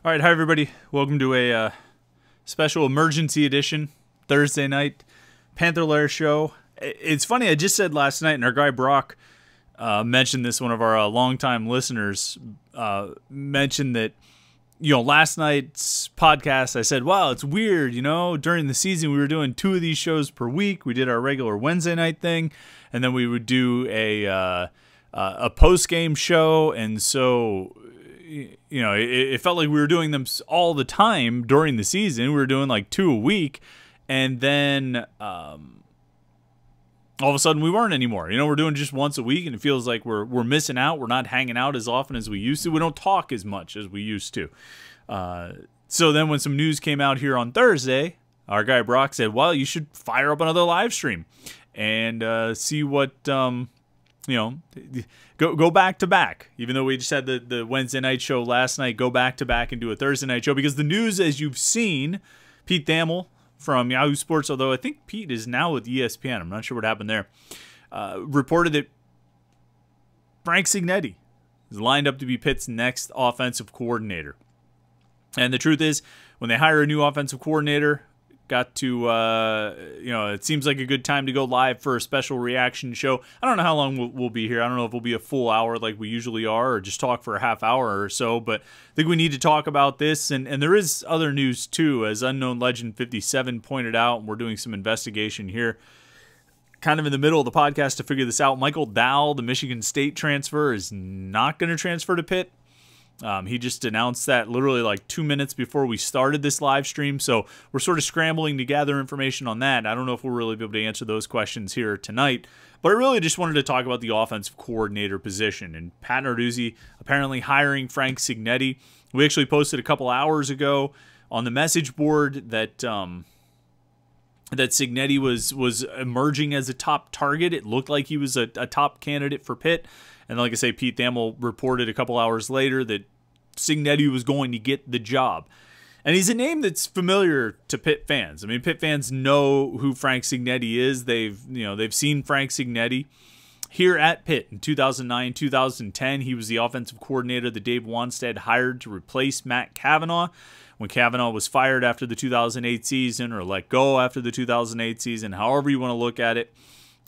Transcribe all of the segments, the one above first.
All right, hi everybody. Welcome to a special emergency edition Thursday night Panther Lair show. It's funny, I just said last night, and our guy Brock mentioned this. One of our longtime listeners mentioned that, last night's podcast, I said, wow, it's weird, during the season we were doing 2 of these shows per week. We did our regular Wednesday night thing, and then we would do a post-game show, and so it felt like we were doing them all the time during the season. We were doing like 2 a week, and then all of a sudden we weren't anymore. We're doing just once a week, and it feels like we're missing out. We're not hanging out as often as we used to. We don't talk as much as we used to. So then when some news came out here on Thursday, our guy Brock said, well, you should fire up another live stream and see what go back to back. Even though we just had the Wednesday night show last night, go back to back and do a Thursday night show, because the news, as you've seen, Pete Thamel from Yahoo Sports, although I think Pete is now with ESPN, I'm not sure what happened there, reported that Frank Cignetti is lined up to be Pitt's next offensive coordinator. And the truth is, when they hire a new offensive coordinator, got to, it seems like a good time to go live for a special reaction show. I don't know how long we'll be here. I don't know if we'll be a full hour like we usually are, or just talk for a half hour or so, but I think we need to talk about this. And there is other news too, as Unknown Legend 57 pointed out, and we're doing some investigation here, kind of in the middle of the podcast to figure this out. Michael Dowell, the Michigan State transfer, is not going to transfer to Pitt. He just announced that literally like 2 minutes before we started this live stream, so we're sort of scrambling to gather information on that. I don't know if we'll really be able to answer those questions here tonight, but I really just wanted to talk about the offensive coordinator position, and Pat Narduzzi apparently hiring Frank Cignetti. We actually posted a couple hours ago on the message board that that Cignetti was emerging as a top target. It looked like he was a top candidate for Pitt. And like I say, Pete Thamel reported a couple hours later that Cignetti was going to get the job. And he's a name that's familiar to Pitt fans. I mean, Pitt fans know who Frank Cignetti is. They've seen Frank Cignetti here at Pitt in 2009, 2010. He was the offensive coordinator that Dave Wanstead hired to replace Matt Cavanaugh when Cavanaugh was fired after the 2008 season, or let go after the 2008 season, however you want to look at it.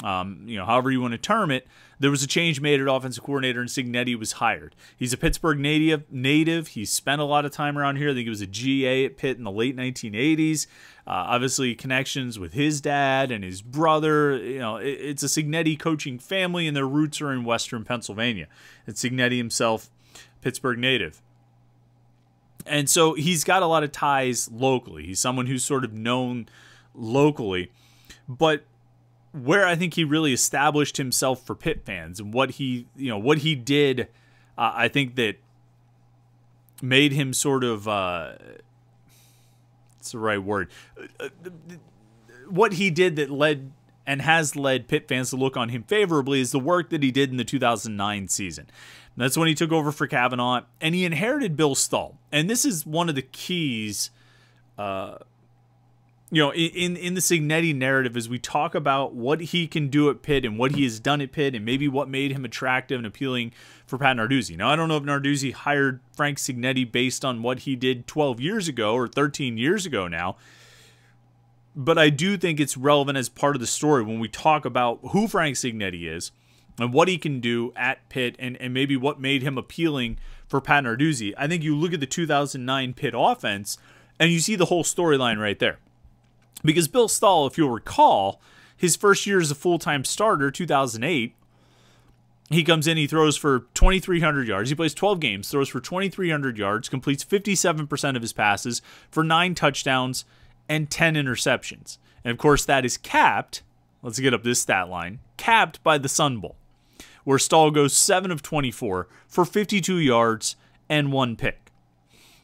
However you want to term it, there was a change made at offensive coordinator, and Cignetti was hired. He's a Pittsburgh native. He spent a lot of time around here. I think he was a GA at Pitt in the late 1980s. Obviously, connections with his dad and his brother. It's a Cignetti coaching family, and their roots are in Western Pennsylvania. And Cignetti himself, Pittsburgh native. And so he's got a lot of ties locally. He's someone who's sort of known locally. But where I think he really established himself for Pitt fans, and what he did, I think that made him sort of, what's the right word? What he did that led and has led Pitt fans to look on him favorably is the work that he did in the 2009 season. And that's when he took over for Cavanaugh, and he inherited Bill Stahl. And this is one of the keys, in the Cignetti narrative, as we talk about what he can do at Pitt and what he has done at Pitt, and maybe what made him attractive and appealing for Pat Narduzzi. Now, I don't know if Narduzzi hired Frank Cignetti based on what he did 12 years ago or 13 years ago now, but I do think it's relevant as part of the story when we talk about who Frank Cignetti is and what he can do at Pitt, and maybe what made him appealing for Pat Narduzzi. I think you look at the 2009 Pitt offense, and you see the whole storyline right there. Because Bill Stahl, if you'll recall, his first year as a full-time starter, 2008, he comes in, he throws for 2,300 yards. He plays 12 games, throws for 2,300 yards, completes 57% of his passes for 9 touchdowns and 10 interceptions. And, of course, that is capped, let's get up this stat line, capped by the Sun Bowl, where Stahl goes 7 of 24 for 52 yards and 1 pick.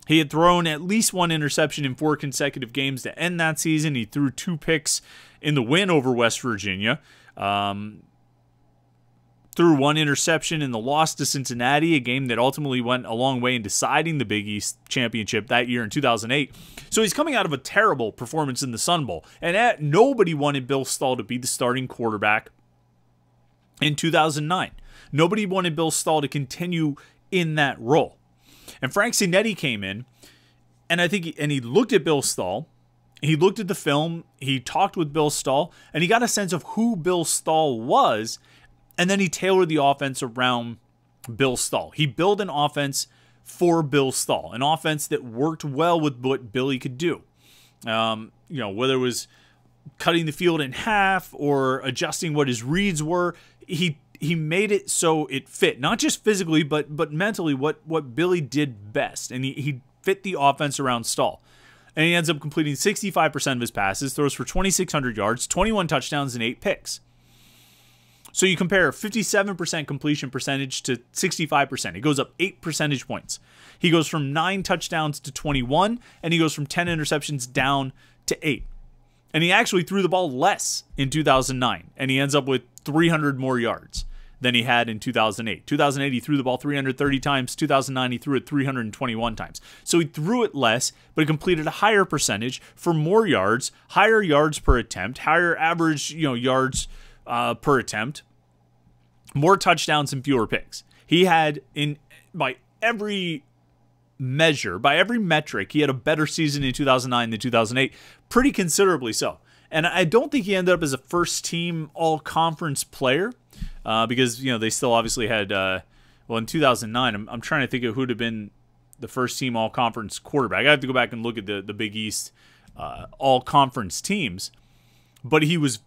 He had thrown at least 1 interception in 4 consecutive games to end that season. He threw 2 picks in the win over West Virginia. Threw 1 interception in the loss to Cincinnati, a game that ultimately went a long way in deciding the Big East championship that year in 2008. So he's coming out of a terrible performance in the Sun Bowl. And nobody wanted Bill Stahl to be the starting quarterback in 2009. Nobody wanted Bill Stahl to continue in that role. And Frank Cignetti came in, And I think he looked at Bill Stahl. He looked at the film. He talked with Bill Stahl, and he got a sense of who Bill Stahl was. And then he tailored the offense around Bill Stahl. He built an offense for Bill Stahl, an offense that worked well with what Billy could do. Whether it was cutting the field in half or adjusting what his reads were, he made it so it fit, not just physically, but mentally what Billy did best. And he fit the offense around Stahl. And he ends up completing 65% of his passes, throws for 2,600 yards, 21 touchdowns, and 8 picks. So you compare 57% completion percentage to 65%. It goes up 8 percentage points. He goes from 9 touchdowns to 21, and he goes from 10 interceptions down to 8. And he actually threw the ball less in 2009, and he ends up with 300 more yards than he had in 2008. 2008, he threw the ball 330 times. 2009, he threw it 321 times. So he threw it less, but he completed a higher percentage for more yards, higher yards per attempt, higher average yards per attempt, more touchdowns and fewer picks. He had, by every measure, by every metric, he had a better season in 2009 than 2008, pretty considerably so. And I don't think he ended up as a first-team all-conference player because they still obviously had, in 2009, I'm trying to think of who would have been the first-team all-conference quarterback. I have to go back and look at the Big East all-conference teams, but he was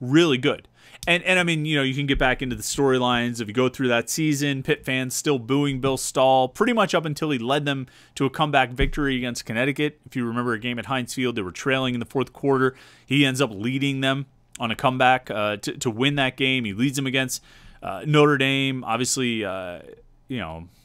really good. And I mean, you can get back into the storylines. If you go through that season, Pitt fans still booing Bill Stahl pretty much up until he led them to a comeback victory against Connecticut. If you remember a game at Heinz Field, they were trailing in the fourth quarter. He ends up leading them on a comeback to win that game. He leads them against Notre Dame. Obviously,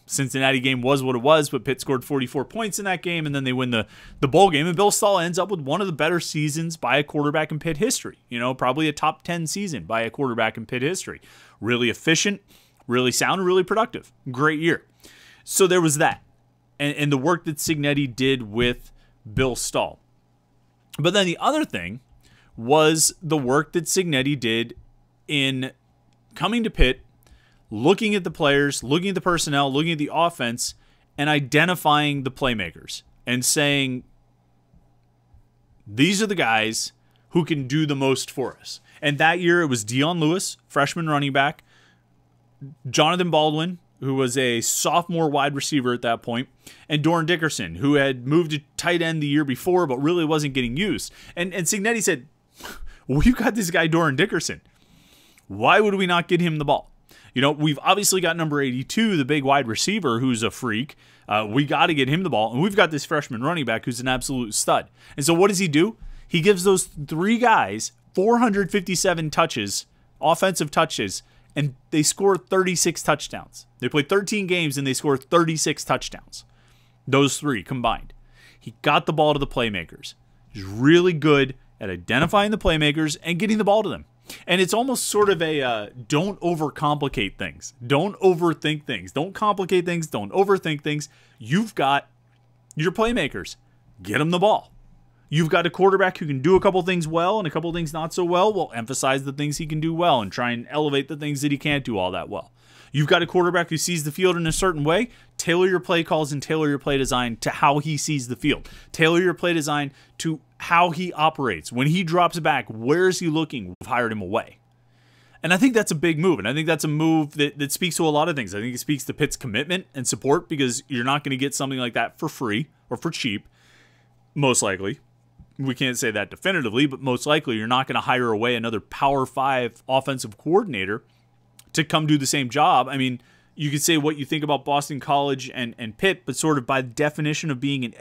Cincinnati game was what it was, but Pitt scored 44 points in that game, and then they win the bowl game. And Bill Stahl ends up with one of the better seasons by a quarterback in Pitt history. Probably a top 10 season by a quarterback in Pitt history. Really efficient, really sound, really productive. Great year. So there was that. And the work that Cignetti did with Bill Stahl. But then the other thing was the work that Cignetti did in coming to Pitt, looking at the players, looking at the personnel, looking at the offense, and identifying the playmakers and saying, these are the guys who can do the most for us. And that year it was Dion Lewis, freshman running back, Jonathan Baldwin, who was a sophomore wide receiver at that point, and Doran Dickerson, who had moved to tight end the year before but really wasn't getting used. And Cignetti said, we've got this guy Doran Dickerson. Why would we not get him the ball? We've obviously got number 82, the big wide receiver, who's a freak. We got to get him the ball. And we've got this freshman running back who's an absolute stud. And so what does he do? He gives those 3 guys 457 touches, offensive touches, and they score 36 touchdowns. They played 13 games and they scored 36 touchdowns. Those 3 combined. He got the ball to the playmakers. He's really good at identifying the playmakers and getting the ball to them. And it's almost sort of a don't overcomplicate things. Don't overthink things. Don't complicate things. Don't overthink things. You've got your playmakers. Get them the ball. You've got a quarterback who can do a couple things well and a couple things not so well. Well, emphasize the things he can do well and try and elevate the things that he can't do all that well. You've got a quarterback who sees the field in a certain way. Tailor your play calls and tailor your play design to how he sees the field. Tailor your play design to how he operates. When he drops back, where is he looking? We've hired him away. And I think that's a big move. And I think that's a move that speaks to a lot of things. I think it speaks to Pitt's commitment and support because you're not going to get something like that for free or for cheap, most likely. We can't say that definitively, but most likely you're not going to hire away another Power 5 offensive coordinator to come do the same job. I mean, you could say what you think about Boston College and Pitt, but sort of by definition of being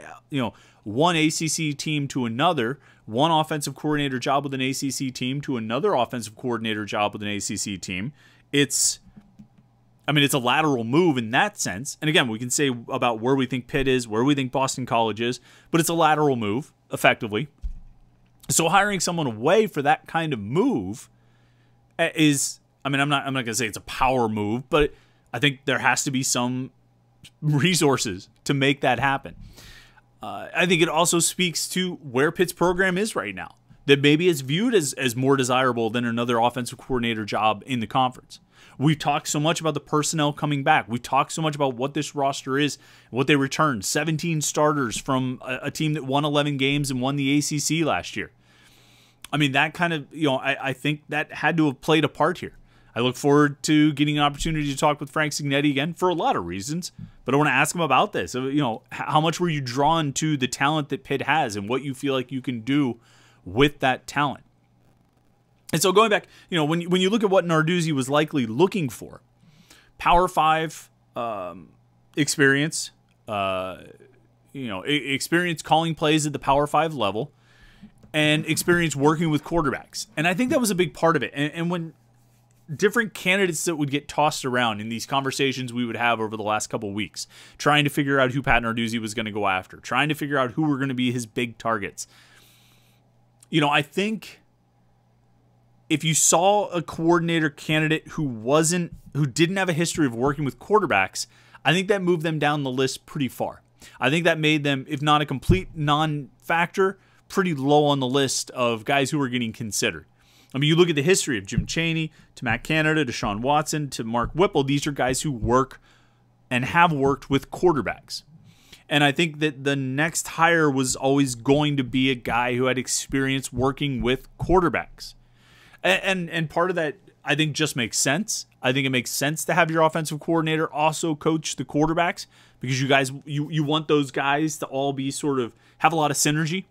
one ACC team to another, one offensive coordinator job with an ACC team to another offensive coordinator job with an ACC team, it's a lateral move in that sense. And again, we can say about where we think Pitt is, where we think Boston College is, but it's a lateral move, effectively. So hiring someone away for that kind of move is, I'm not going to say it's a power move, but I think there has to be some resources to make that happen. I think it also speaks to where Pitt's program is right now, that maybe it's viewed as more desirable than another offensive coordinator job in the conference. We've talked so much about the personnel coming back. We've talked so much about what this roster is, what they returned. 17 starters from a team that won 11 games and won the ACC last year. I mean, that kind of, I think that had to have played a part here. I look forward to getting an opportunity to talk with Frank Cignetti again for a lot of reasons, but I want to ask him about this. How much were you drawn to the talent that Pitt has and what you feel like you can do with that talent? And so going back, when you look at what Narduzzi was likely looking for, Power 5 experience, experience calling plays at the Power 5 level, and experience working with quarterbacks. And I think that was a big part of it. And when different candidates that would get tossed around in these conversations we would have over the last couple of weeks, trying to figure out who Pat Narduzzi was going to go after, trying to figure out who were going to be his big targets. I think if you saw a coordinator candidate who didn't have a history of working with quarterbacks, I think that moved them down the list pretty far. I think that made them, if not a complete non-factor, pretty low on the list of guys who were getting considered. I mean, you look at the history of Jim Chaney, to Matt Canada, to Sean Watson, to Mark Whipple. These are guys who work and have worked with quarterbacks. And I think that the next hire was always going to be a guy who had experience working with quarterbacks. And part of that, I think, just makes sense. I think it makes sense to have your offensive coordinator also coach the quarterbacks, because you guys, you want those guys to all be sort of have a lot of synergy.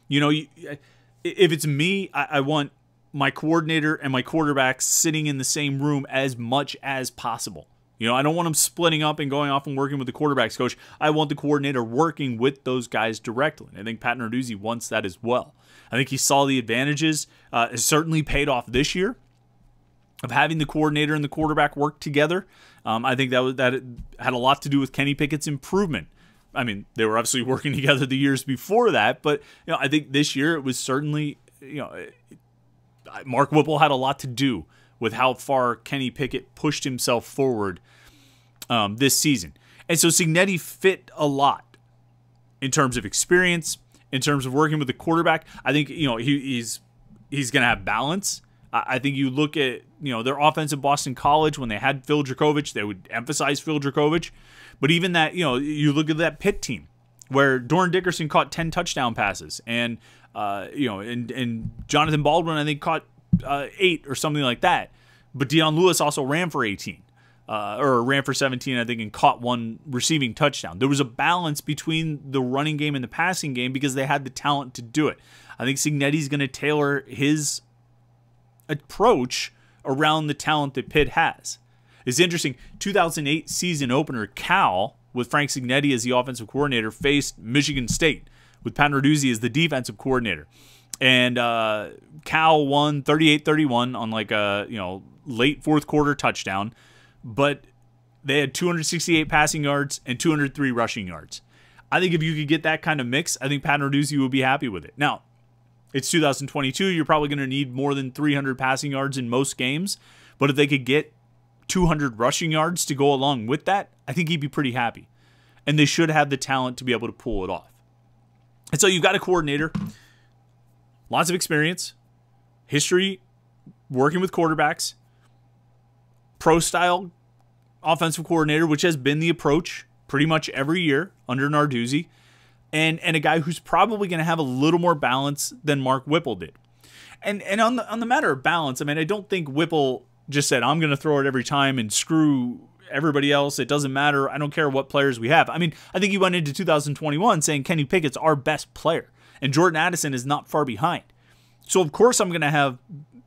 If it's me, I want my coordinator and my quarterbacks sitting in the same room as much as possible. I don't want them splitting up and going off and working with the quarterbacks coach. I want the coordinator working with those guys directly. I think Pat Narduzzi wants that as well. I think he saw the advantages. It certainly paid off this year of having the coordinator and the quarterback work together. I think that had a lot to do with Kenny Pickett's improvement. I mean, they were obviously working together the years before that, but I think this year it was certainly, Mark Whipple had a lot to do with how far Kenny Pickett pushed himself forward this season. And so Cignetti fit a lot in terms of experience, in terms of working with the quarterback. I think, he's going to have balance. I think you look at, their offense at Boston College when they had Phil Dracovic, they would emphasize Phil Dracovic. But even that, you look at that Pitt team where Doran Dickerson caught 10 touchdown passes and, and Jonathan Baldwin, I think, caught 8 or something like that. But Dion Lewis also ran for 18. Or ran for 17, I think, and caught 1 receiving touchdown. There was a balance between the running game and the passing game because they had the talent to do it. I think Cignetti's going to tailor his approach around the talent that Pitt has. It's interesting, 2008 season opener, Cal, with Frank Cignetti as the offensive coordinator, faced Michigan State with Pat Narduzzi as the defensive coordinator. And Cal won 38-31 on like a late fourth quarter touchdown. But they had 268 passing yards and 203 rushing yards. I think if you could get that kind of mix, I think Pat Narduzzi would be happy with it. Now, it's 2022. You're probably going to need more than 300 passing yards in most games. But if they could get 200 rushing yards to go along with that, I think he'd be pretty happy. And they should have the talent to be able to pull it off. And so you've got a coordinator, lots of experience, history working with quarterbacks, pro-style offensive coordinator, which has been the approach pretty much every year under Narduzzi, and a guy who's probably going to have a little more balance than Mark Whipple did. And on the matter of balance, I mean, I don't think Whipple just said, I'm going to throw it every time and screw everybody else. It doesn't matter. I don't care what players we have. I mean, I think he went into 2021 saying Kenny Pickett's our best player, and Jordan Addison is not far behind. So, of course, I'm going to have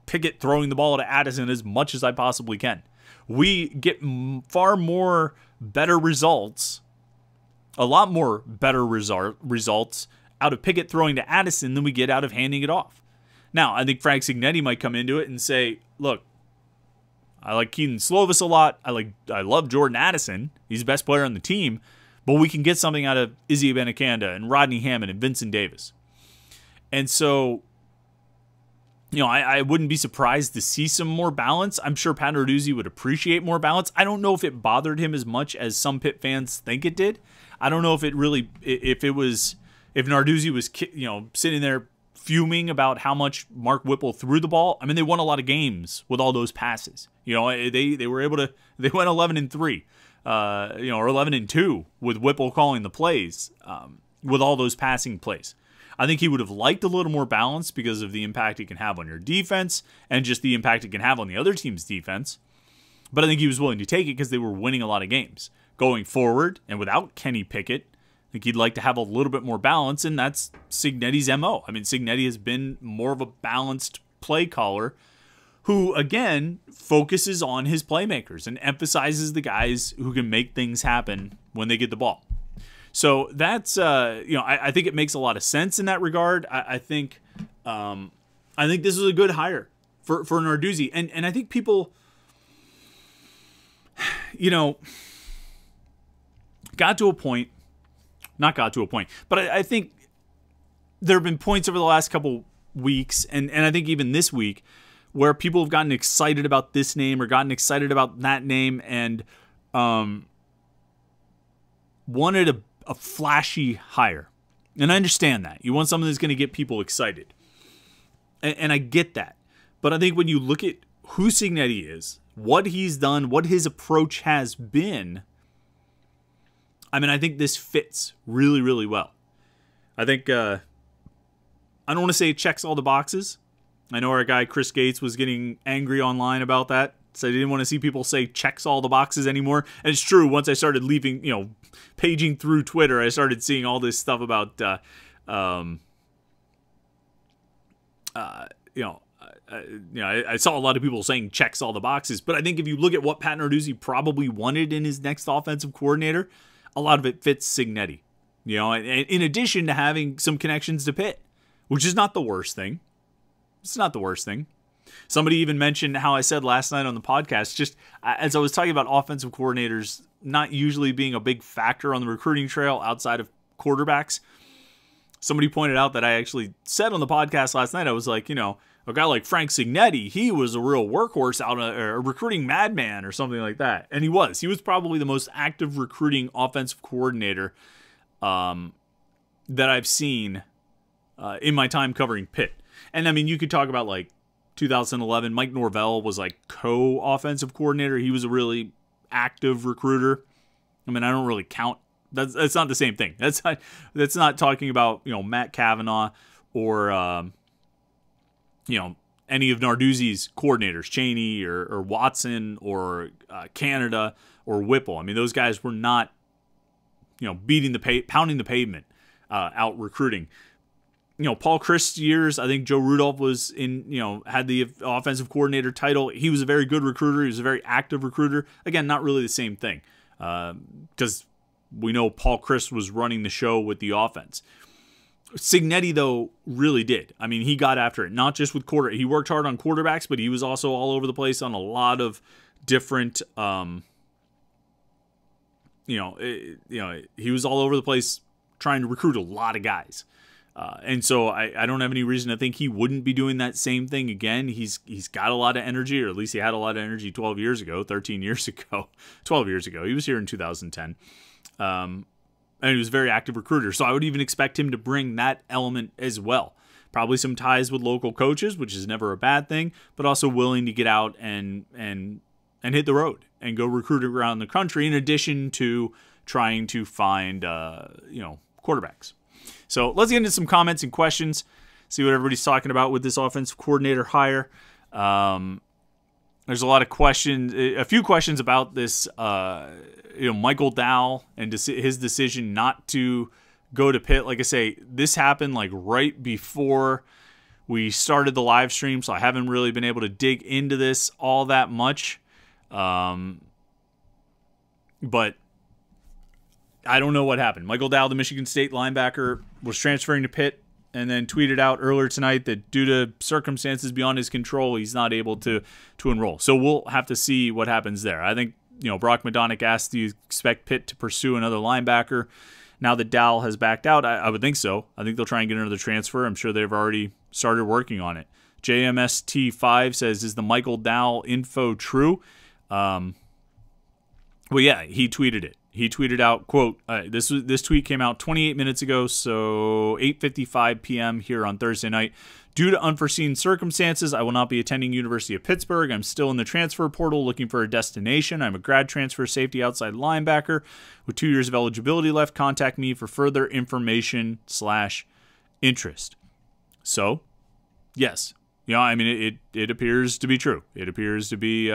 Pickett throwing the ball to Addison as much as I possibly can. We get far more better results, a lot more better results out of Pickett throwing to Addison than we get out of handing it off. Now, I think Frank Cignetti might come into it and say, look, I like Keaton Slovis a lot. I love Jordan Addison. He's the best player on the team. But we can get something out of Izzy Abanikanda and Rodney Hammond and Vincent Davis. And so, I wouldn't be surprised to see some more balance. I'm sure Pat Narduzzi would appreciate more balance. I don't know if it bothered him as much as some Pitt fans think it did. I don't know if Narduzzi was, sitting there fuming about how much Mark Whipple threw the ball. I mean, they won a lot of games with all those passes. You know, they were able to, they went 11-3, or 11-2 with Whipple calling the plays, with all those passing plays. I think he would have liked a little more balance because of the impact it can have on your defense and just the impact it can have on the other team's defense. But I think he was willing to take it because they were winning a lot of games. Going forward, and without Kenny Pickett, I think he'd like to have a little bit more balance, and that's Cignetti's MO. I mean, Cignetti has been more of a balanced play caller who, again, focuses on his playmakers and emphasizes the guys who can make things happen when they get the ball. So that's, I think it makes a lot of sense in that regard. I think this is a good hire for Narduzzi. And I think people, got to a point, not got to a point, but I think there have been points over the last couple weeks, and I think even this week, where people have gotten excited about this name or gotten excited about that name and wanted a flashy hire. And I understand that. You want something that's going to get people excited. And I get that. But I think when you look at who Cignetti is, what he's done, what his approach has been, I mean, I think this fits really, really well. I think, I don't want to say it checks all the boxes. I know our guy Chris Gates was getting angry online about that. So I didn't want to see people say checks all the boxes anymore. And it's true. Once I started paging through Twitter, I started seeing all this stuff about, I saw a lot of people saying checks all the boxes. But I think if you look at what Pat Narduzzi probably wanted in his next offensive coordinator, a lot of it fits Cignetti. And in addition to having some connections to Pitt, which is not the worst thing. It's not the worst thing. Somebody even mentioned how I said last night on the podcast, just as I was talking about offensive coordinators not usually being a big factor on the recruiting trail outside of quarterbacks. Somebody pointed out that I actually said on the podcast last night, I was like, a guy like Frank Cignetti, he was a real workhorse out, a recruiting madman or something like that. And he was. He was probably the most active recruiting offensive coordinator that I've seen in my time covering Pitt. And I mean, you could talk about like 2011, Mike Norvell was like co-offensive coordinator. He was a really active recruiter. I mean, I don't really count. That's not the same thing. That's not talking about, Matt Kavanaugh or, any of Narduzzi's coordinators, Chaney or Watson or Canada or Whipple. I mean, those guys were not, pounding the pavement out recruiting. Paul Chryst's years, I think Joe Rudolph was had the offensive coordinator title. He was a very good recruiter. He was a very active recruiter. Again, not really the same thing because we know Paul Chryst was running the show with the offense. Cignetti, though, really did. I mean, he got after it, not just with he worked hard on quarterbacks, but he was also all over the place on a lot of different, he was all over the place trying to recruit a lot of guys. And so I don't have any reason to think he wouldn't be doing that same thing again. He's got a lot of energy, or at least he had a lot of energy 13 years ago. 12 years ago. He was here in 2010. And he was a very active recruiter. So I would even expect him to bring that element as well. Probably some ties with local coaches, which is never a bad thing, but also willing to get out and hit the road and go recruit around the country in addition to trying to find, quarterbacks. So let's get into some comments and questions, see what everybody's talking about with this offensive coordinator hire. There's a few questions about this, Michael Dow and his decision not to go to Pitt. Like I say, this happened like right before we started the live stream, so I haven't really been able to dig into this all that much. But I don't know what happened. Michael Dow, the Michigan State linebacker, was transferring to Pitt and then tweeted out earlier tonight that due to circumstances beyond his control, he's not able to enroll. So we'll have to see what happens there. I think, Brock Madonic asked, do you expect Pitt to pursue another linebacker? Now that Dow has backed out, I would think so. I think they'll try and get another transfer. I'm sure they've already started working on it. JMST5 says, is the Michael Dow info true? Well, yeah, he tweeted it. He tweeted out, quote, this tweet came out 28 minutes ago, so 8:55 p.m. here on Thursday night. Due to unforeseen circumstances, I will not be attending University of Pittsburgh. I'm still in the transfer portal looking for a destination. I'm a grad transfer safety outside linebacker with 2 years of eligibility left. Contact me for further information/interest. So, yes. You know, I mean, it appears to be true. It appears to be,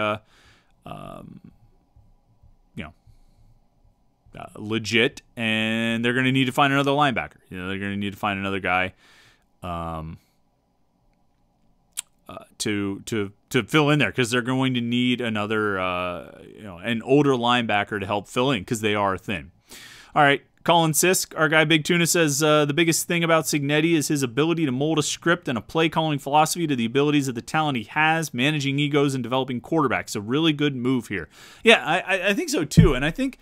legit, and they're going to need to find another linebacker. You know, they're going to need to find another guy to fill in there, because they're going to need another, an older linebacker to help fill in, because they are thin. All right. Colin Sisk, our guy Big Tuna, says the biggest thing about Cignetti is his ability to mold a script and a play-calling philosophy to the abilities of the talent he has, managing egos and developing quarterbacks. A really good move here. Yeah, I think so too. And I think,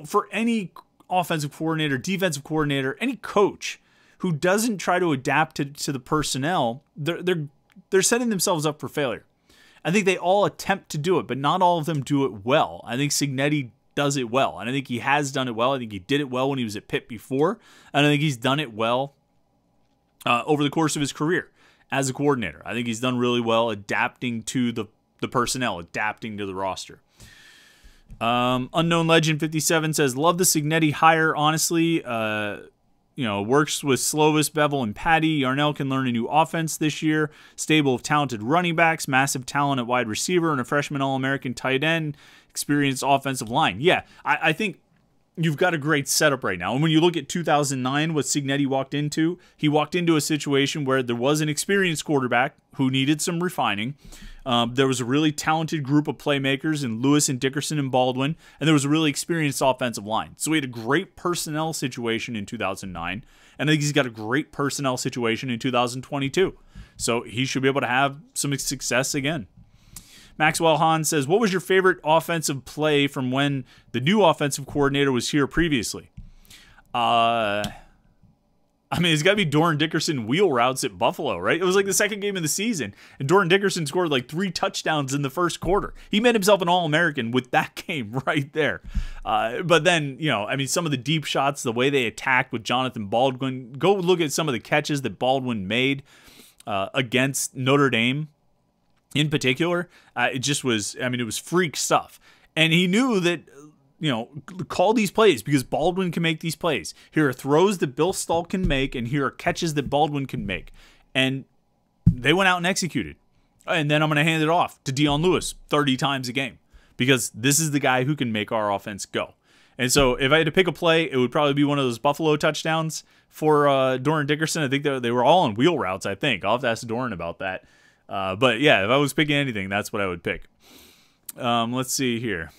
for any offensive coordinator, defensive coordinator, any coach who doesn't try to adapt to the personnel, they're setting themselves up for failure. I think they all attempt to do it, but not all of them do it well. I think Cignetti does it well, and I think he has done it well. I think he did it well when he was at Pitt before, and I think he's done it well over the course of his career as a coordinator. I think he's done really well adapting to the personnel, adapting to the roster. Unknown Legend 57 says, love the Cignetti hire, honestly. Works with Slovis, Bevel, and Patty. Yarnell can learn a new offense this year. Stable of talented running backs, massive talent at wide receiver, and a freshman All-American tight end. Experienced offensive line. Yeah, I think you've got a great setup right now. And when you look at 2009, what Cignetti walked into, he walked into a situation where there was an experienced quarterback who needed some refining. There was a really talented group of playmakers in Lewis and Dickerson and Baldwin, and there was a really experienced offensive line. So he had a great personnel situation in 2009, and I think he's got a great personnel situation in 2022. So he should be able to have some success again. Maxwell Hahn says, what was your favorite offensive play from when the new offensive coordinator was here previously? It's got to be Doran Dickerson wheel routes at Buffalo, right? It was like the second game of the season, and Doran Dickerson scored like 3 touchdowns in the first quarter. He made himself an All-American with that game right there. But then, some of the deep shots, the way they attacked with Jonathan Baldwin, go look at some of the catches that Baldwin made against Notre Dame. In particular, it just was, it was freak stuff. And he knew that, call these plays because Baldwin can make these plays. Here are throws that Bill Stahl can make, and here are catches that Baldwin can make. And they went out and executed. And then I'm going to hand it off to Dion Lewis 30 times a game, because this is the guy who can make our offense go. And so if I had to pick a play, it would probably be one of those Buffalo touchdowns for Doran Dickerson. I think they were all on wheel routes, I think. I'll have to ask Doran about that. But yeah, if I was picking anything, that's what I would pick. Let's see here.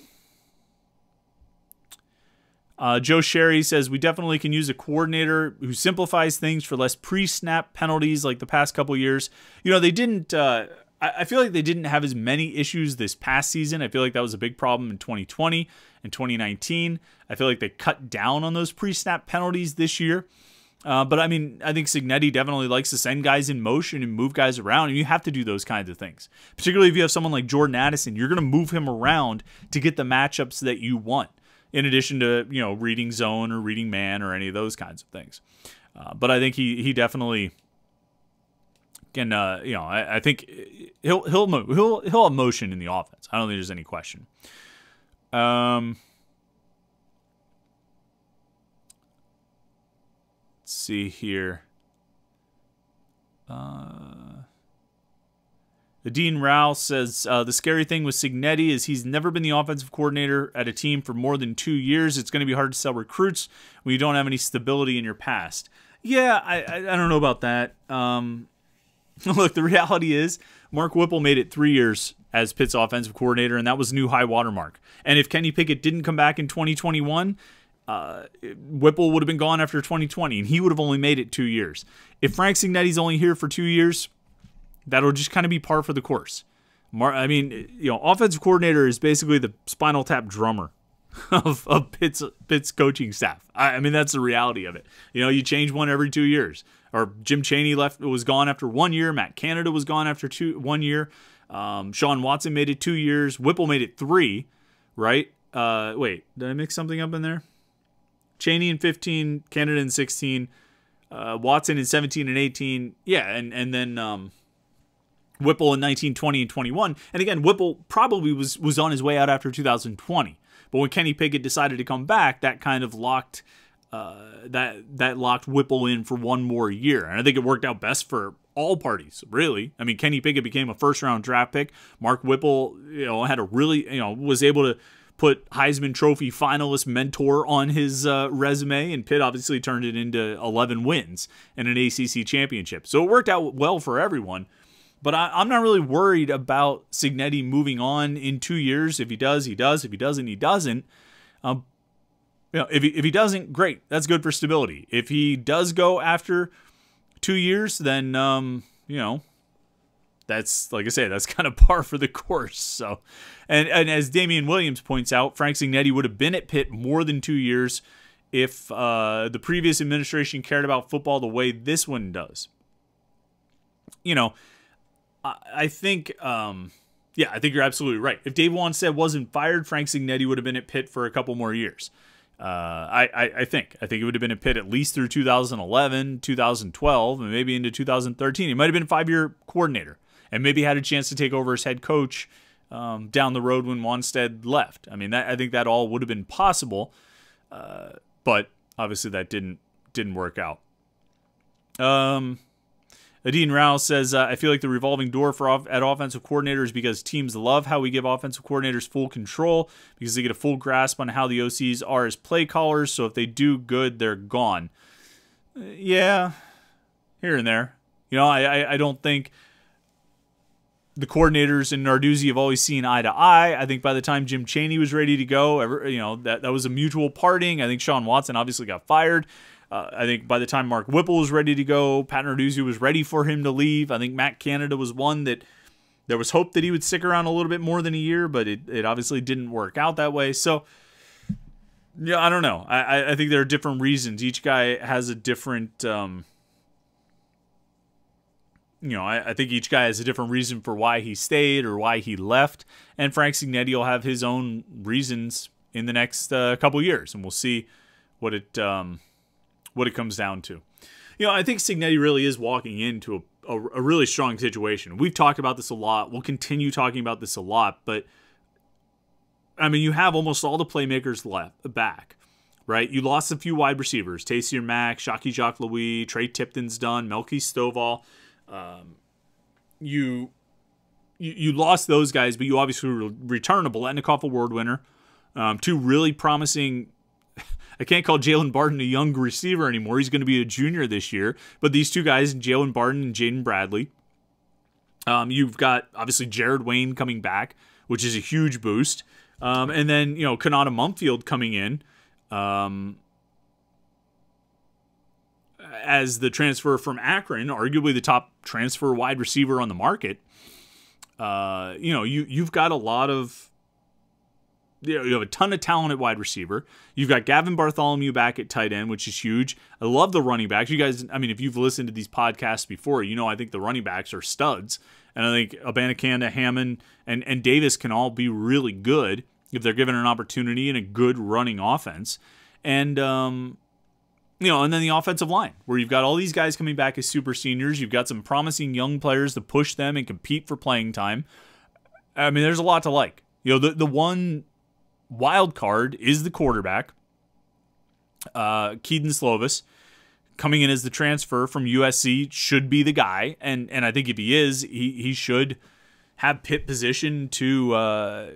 Joe Sherry says, we definitely can use a coordinator who simplifies things for less pre-snap penalties like the past couple years. They didn't, I feel like they didn't have as many issues this past season. I feel like that was a big problem in 2020 and 2019. I feel like they cut down on those pre-snap penalties this year. But I think Cignetti definitely likes to send guys in motion and move guys around, and you have to do those kinds of things. Particularly if you have someone like Jordan Addison, you're going to move him around to get the matchups that you want, in addition to, reading zone or reading man or any of those kinds of things. But I think he definitely can, I think he'll move. He'll have motion in the offense. I don't think there's any question. See here. Dean Rao says, the scary thing with Cignetti is he's never been the offensive coordinator at a team for more than 2 years. It's going to be hard to sell recruits when you don't have any stability in your past. Yeah, I don't know about that. Look, the reality is Mark Whipple made it 3 years as Pitt's offensive coordinator, and that was a new high watermark. And if Kenny Pickett didn't come back in 2021, Whipple would have been gone after 2020, and he would have only made it 2 years. If Frank Cignetti's only here for 2 years, that'll just kind of be par for the course. Offensive coordinator is basically the Spinal Tap drummer of Pitt's coaching staff. That's the reality of it. You change one every 2 years. Or Jim Chaney was gone after 1 year. Matt Canada was gone after 1 year. Sean Watson made it 2 years. Whipple made it 3, right? Wait, did I mix something up in there? Chaney in 15, Canada in 16, Watson in 17 and 18. Yeah, and then Whipple in 19, 20, and 21. And again, Whipple probably was on his way out after 2020. But when Kenny Pickett decided to come back, that kind of locked that locked Whipple in for one more year. And I think it worked out best for all parties, really. I mean, Kenny Pickett became a first-round draft pick. Mark Whipple, had a really, was able to put Heisman Trophy finalist mentor on his resume, and Pitt obviously turned it into 11 wins and an ACC championship. So it worked out well for everyone. But I'm not really worried about Cignetti moving on in 2 years. If he does, he does. If he doesn't, he doesn't. If he doesn't, great. That's good for stability. If he does go after 2 years, then that's, like I say, that's kind of par for the course. So, and as Damian Williams points out, Frank Cignetti would have been at Pitt more than 2 years if the previous administration cared about football the way this one does. I think, I think you're absolutely right. If Dave Wannstedt wasn't fired, Frank Cignetti would have been at Pitt for a couple more years. I think it would have been at Pitt at least through 2011, 2012, and maybe into 2013. He might have been a 5-year coordinator and maybe had a chance to take over as head coach down the road when Wannstedt left. I mean, I think that all would have been possible, but obviously that didn't work out. Adine Rao says, I feel like the revolving door at offensive coordinators because teams love how we give offensive coordinators full control because they get a full grasp on how the OCs are as play callers. So if they do good, they're gone. Yeah, here and there. I don't think the coordinators in Narduzzi have always seen eye to eye. I think by the time Jim Chaney was ready to go, that was a mutual parting. I think Sean Watson obviously got fired. I think by the time Mark Whipple was ready to go, Pat Narduzzi was ready for him to leave. I think Matt Canada was one that there was hope that he would stick around a little bit more than a year, but it obviously didn't work out that way. So, I don't know. I think there are different reasons. Each guy has a different, I think each guy has a different reason for why he stayed or why he left. And Frank Cignetti will have his own reasons in the next couple years, and we'll see what it comes down to. I think Cignetti really is walking into a really strong situation. We've talked about this a lot. We'll continue talking about this a lot. But, I mean, you have almost all the playmakers back, right? You lost a few wide receivers. Taysir Mack, Shockey Jacques-Louis, Trey Tipton's done, Melky Stovall. You lost those guys, but you obviously returned a Biletnikoff Award winner. Two really promising... I can't call Jalen Barton a young receiver anymore. He's going to be a junior this year. But these two guys, Jalen Barton and Jaden Bradley. You've got, obviously, Jared Wayne coming back, which is a huge boost. And then, Kanata Mumfield coming in as the transfer from Akron, arguably the top transfer wide receiver on the market. You've got a lot of... You have a ton of talent at wide receiver. You've got Gavin Bartholomew back at tight end, which is huge. I love the running backs. You guys, I mean, if you've listened to these podcasts before, I think the running backs are studs. And I think Abanikanda, Hammond, and Davis can all be really good if they're given an opportunity and a good running offense. And, and then the offensive line, where you've got all these guys coming back as super seniors. You've got some promising young players to push them and compete for playing time. I mean, there's a lot to like. The one... wild card is the quarterback, Kedon Slovis, coming in as the transfer from USC, should be the guy, and I think if he is, he should have Pitt position to,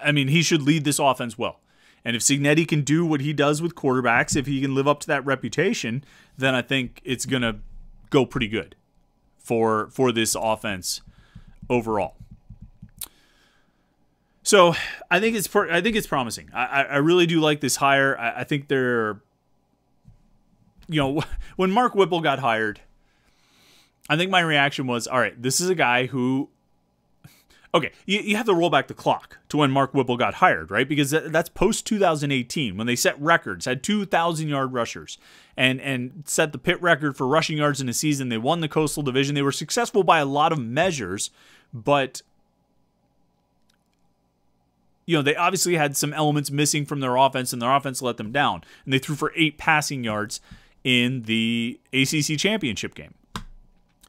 he should lead this offense well. And if Cignetti can do what he does with quarterbacks, if he can live up to that reputation, then I think it's going to go pretty good for this offense overall. So I think it's promising. I really do like this hire. I think they're, when Mark Whipple got hired, I think my reaction was, all right, this is a guy who, okay, you have to roll back the clock to when Mark Whipple got hired, right? Because that's post 2018 when they set records, had 2,000-yard rushers, and set the Pitt record for rushing yards in a season. They won the Coastal Division. They were successful by a lot of measures, but they obviously had some elements missing from their offense, and their offense let them down. And they threw for 8 passing yards in the ACC championship game.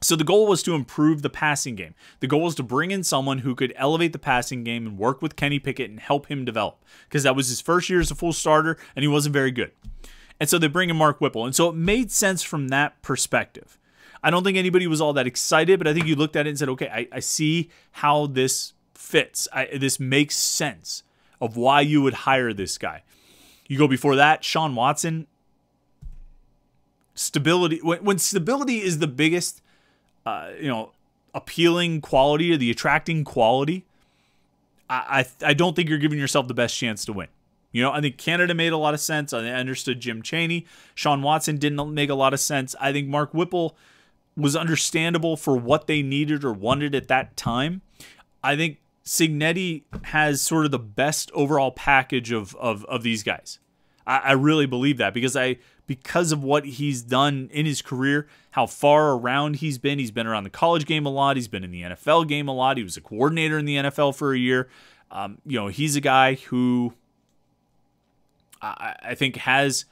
So the goal was to improve the passing game. The goal was to bring in someone who could elevate the passing game and work with Kenny Pickett and help him develop, because that was his first year as a full starter, and he wasn't very good. And so they bring in Mark Whipple. And so it made sense from that perspective. I don't think anybody was all that excited, but I think you looked at it and said, okay, I see how this fits. This makes sense of why you would hire this guy. You go before that, Sean Watson. Stability. When stability is the biggest appealing quality or the attracting quality, I don't think you're giving yourself the best chance to win. I think Canada made a lot of sense. I understood Jim Chaney. Sean Watson didn't make a lot of sense. I think Mark Whipple was understandable for what they needed or wanted at that time. I think Cignetti has sort of the best overall package of these guys. I really believe that because of what he's done in his career, how far around he's been. He's been around the college game a lot. He's been in the NFL game a lot. He was a coordinator in the NFL for a year. He's a guy who I think has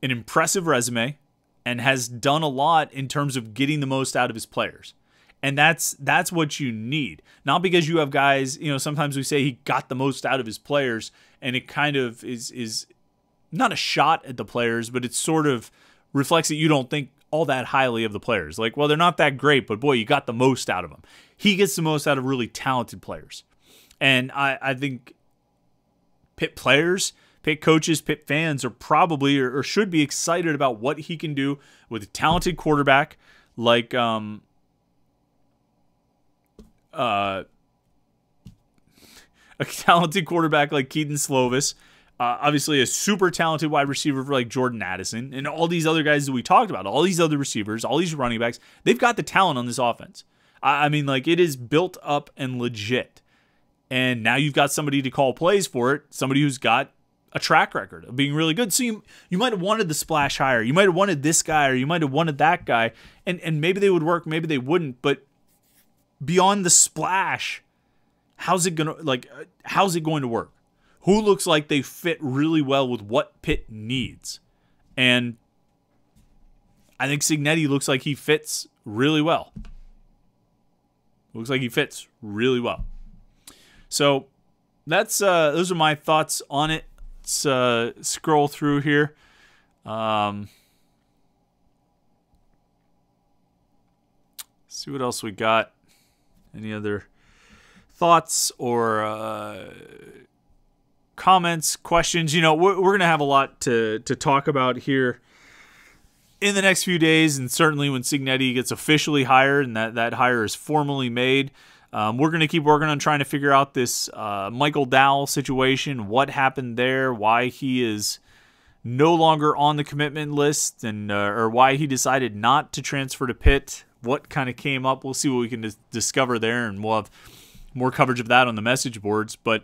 an impressive resume and has done a lot in terms of getting the most out of his players. And that's what you need. Not because you have guys, sometimes we say he got the most out of his players, and it kind of is not a shot at the players, but it sort of reflects that you don't think all that highly of the players. Like, well, they're not that great, but boy, you got the most out of them. He gets the most out of really talented players. And I think Pitt players, Pitt coaches, Pitt fans are probably or should be excited about what he can do with a talented quarterback like a talented quarterback like Keaton Slovis. Obviously, a super talented wide receiver like Jordan Addison, and all these other guys that we talked about, all these other receivers, all these running backs, they've got the talent on this offense. I mean, like, it is built up and legit. And now you've got somebody to call plays for it, somebody who's got a track record of being really good. So you might have wanted the splash hire. You might have wanted this guy, or you might have wanted that guy, and maybe they would work, maybe they wouldn't. But beyond the splash, how's it going to work? Who looks like they fit really well with what Pitt needs? And I think Cignetti looks like he fits really well. Looks like he fits really well. So that's those are my thoughts on it. Let's scroll through here. See what else we got. Any other thoughts or comments, questions? We're going to have a lot to talk about here in the next few days, and certainly when Cignetti gets officially hired and that hire is formally made. We're going to keep working on trying to figure out this Michael Dowell situation, what happened there, why he is no longer on the commitment list, and or why he decided not to transfer to Pitt, what kind of came up. We'll see what we can discover there, and we'll have more coverage of that on the message boards. But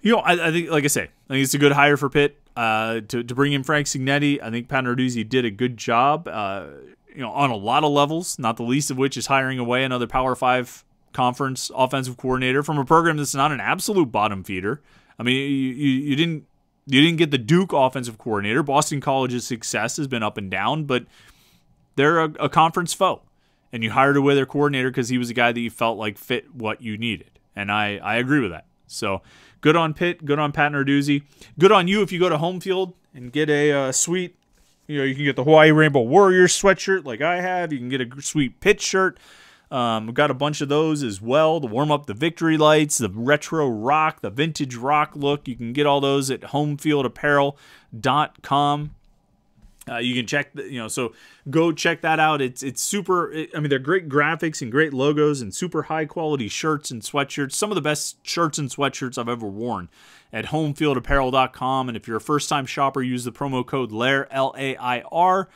I think, like I say, I think it's a good hire for Pitt to bring in Frank Cignetti. I think Pat Narduzzi did a good job, on a lot of levels, not the least of which is hiring away another Power 5 conference offensive coordinator from a program that's not an absolute bottom feeder. I mean, you didn't get the Duke offensive coordinator. Boston College's success has been up and down, but they're a conference foe. And you hired away their coordinator because he was a guy that you felt like fit what you needed. And I agree with that. So good on Pitt, good on Pat Narduzzi. Good on you if you go to home field and get a sweet, you can get the Hawaii Rainbow Warriors sweatshirt like I have. You can get a sweet Pitt shirt. We've got a bunch of those as well to warm up the victory lights, the retro rock, the vintage rock look. You can get all those at homefieldapparel.com. You can check, so go check that out. It's super, they're great graphics and great logos and super high quality shirts and sweatshirts. Some of the best shirts and sweatshirts I've ever worn at homefieldapparel.com. And if you're a first time shopper, use the promo code LAIR, LAIR,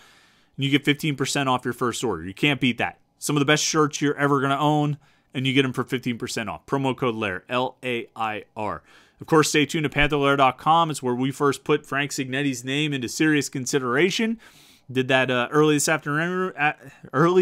and you get 15% off your first order. You can't beat that. Some of the best shirts you're ever going to own, and you get them for 15% off. Promo code LAIR, LAIR. Of course, stay tuned to PantherLair.com. It's where we first put Frank Cignetti's name into serious consideration. Did that early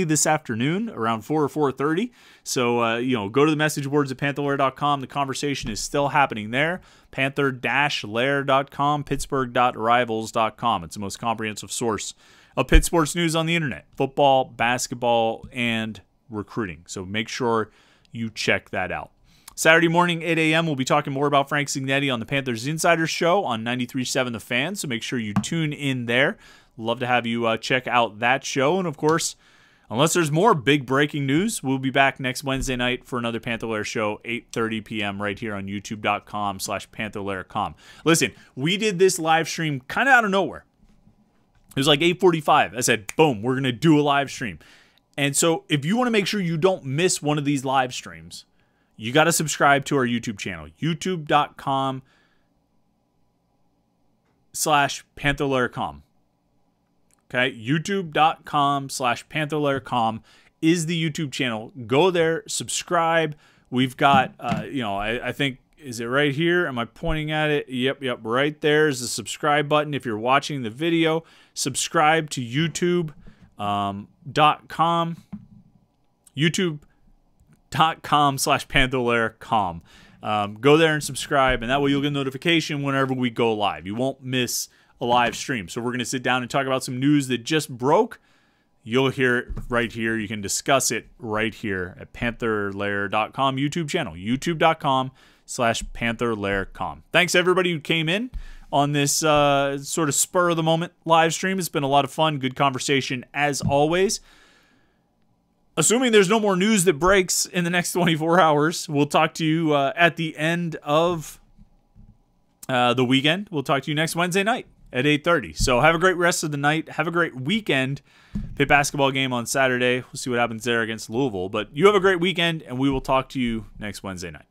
this afternoon around 4 or 4:30. So, go to the message boards at pantherlair.com. The conversation is still happening there. Panther-lair.com, pittsburgh.rivals.com. It's the most comprehensive source of Pitt sports news on the internet. Football, basketball, and recruiting. So make sure you check that out. Saturday morning, 8 a.m., we'll be talking more about Frank Cignetti on the Panthers Insider Show on 93.7 The Fan. So make sure you tune in there. Love to have you check out that show. And, of course, unless there's more big breaking news, we'll be back next Wednesday night for another Panther Lair show, 8:30 p.m. right here on youtube.com/pantherlair.com. Listen, we did this live stream kind of out of nowhere. It was like 8:45. I said, boom, we're going to do a live stream. And so if you want to make sure you don't miss one of these live streams, you got to subscribe to our YouTube channel, youtube.com/pantherlair.com. Okay, youtube.com/pantherlair.com is the YouTube channel. Go there, subscribe. We've got, I think, is it right here? Am I pointing at it? Yep, right there is the subscribe button. If you're watching the video, subscribe to youtube.com, youtube.com/pantherlair.com. Go there and subscribe, and that way you'll get a notification whenever we go live. You won't miss a live stream. So we're going to sit down and talk about some news that just broke. You'll hear it right here. You can discuss it right here at pantherlair.com YouTube channel, youtube.com/pantherlair.com. Thanks everybody who came in on this sort of spur of the moment live stream. It's been a lot of fun, good conversation as always. Assuming there's no more news that breaks in the next 24 hours, we'll talk to you at the end of the weekend. We'll talk to you next Wednesday night at 8:30. So have a great rest of the night. Have a great weekend. Pitt basketball game on Saturday. We'll see what happens there against Louisville. But you have a great weekend, and we will talk to you next Wednesday night.